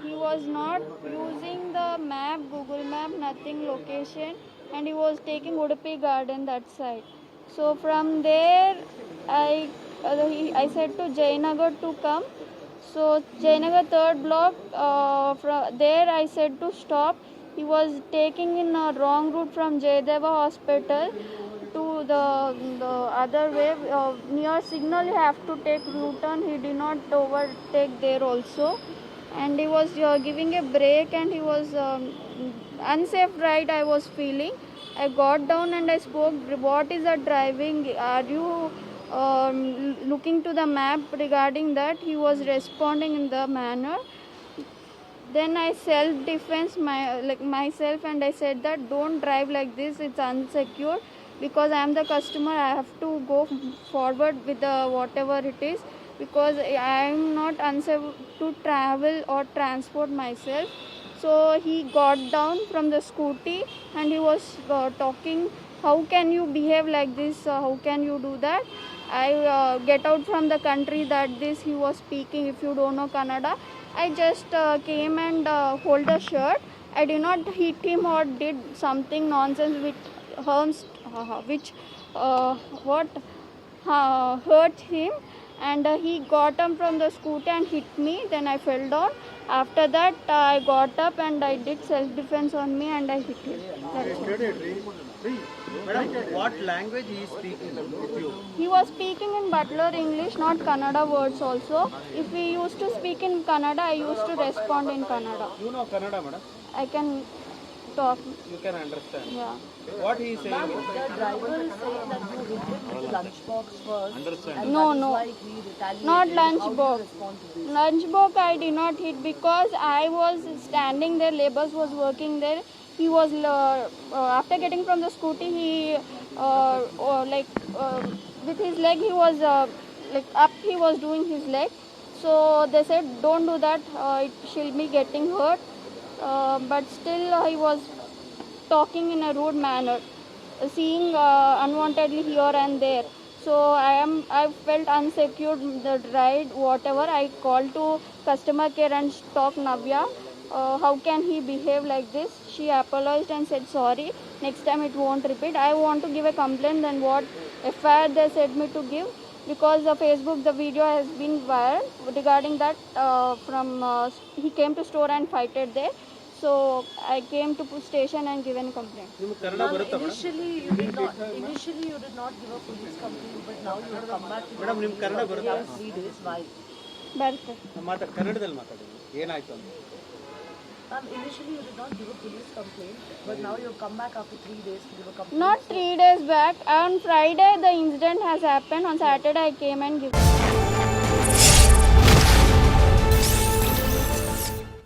he was not using the map, Google map, nothing location, and he was taking Udupi Garden that side. So from there I said to Jayanagar to come. So Jayanagar third block, from there I said to stop. He was taking in a wrong route from Jayadeva Hospital to the other way. Near signal you have to take U-turn. He did not overtake there also, and he was giving a break, and he was unsafe ride I was feeling. I got down and I spoke, what is the driving, are you looking to the map regarding that? He was responding in the manner. Then I self defense myself, and I said that don't drive like this, it's unsecure, because I am the customer, I have to go forward with the whatever it is, because I am not unsafe to travel or transport myself. So he got down from the scooty and he was talking, how can you behave like this, how can you do that, I get out from the country, that this he was speaking. If you don't know Kannada, I just came and hold the shirt. I did not hit him or did something nonsense which what hurt him, and he got up from the scooter and hit me. Then I fell down. After that, I got up and I did self-defense on me and I hit him. That's it. Madam, what language he is speaking with you? He was speaking in Butler English, not Kannada words also. If he used to speak in Kannada, I used to respond in Kannada. You know Kannada, madam? I can talk. You can understand. Yeah. What he is saying? The driver is saying that you hit him with the lunchbox first. Understand. And No, that is no. why he retaliated. Not How do you lunchbox. respond to this? Lunchbox I did not hit because I was standing there, laborers was working there. He was, after getting from the scooty, he, with his leg, he was, up, he was doing his leg. So they said, don't do that, she'll be getting hurt. But still he was talking in a rude manner, seeing unwantedly here and there. So I felt unsecure the ride, whatever. I called to customer care and talked Navya. How can he behave like this? She apologized and said sorry. Next time it won't repeat. I want to give a complaint. Then what FIR they said me to give, because the Facebook the video has been viral regarding that. He came to store and fighted there. So I came to station and given complaint. Ma'am, initially you did not give a police complaint, but now you have come back to Madam, ನಿಮ್ಮ ಕನ್ನಡ ಬರುತ್ತಾ? 3 days. Why? ಬರುತ್ತೆ. ಕನ್ನಡದಲ್ಲಿ ಮಾತಾಡಿ. ಏನಾಯ್ತು ಅಂತ? Ma'am, initially you did not give a police complaint, but now you have come back after 3 days to give a complaint. Not 3 days back. On Friday the incident has happened. On Saturday I came and given.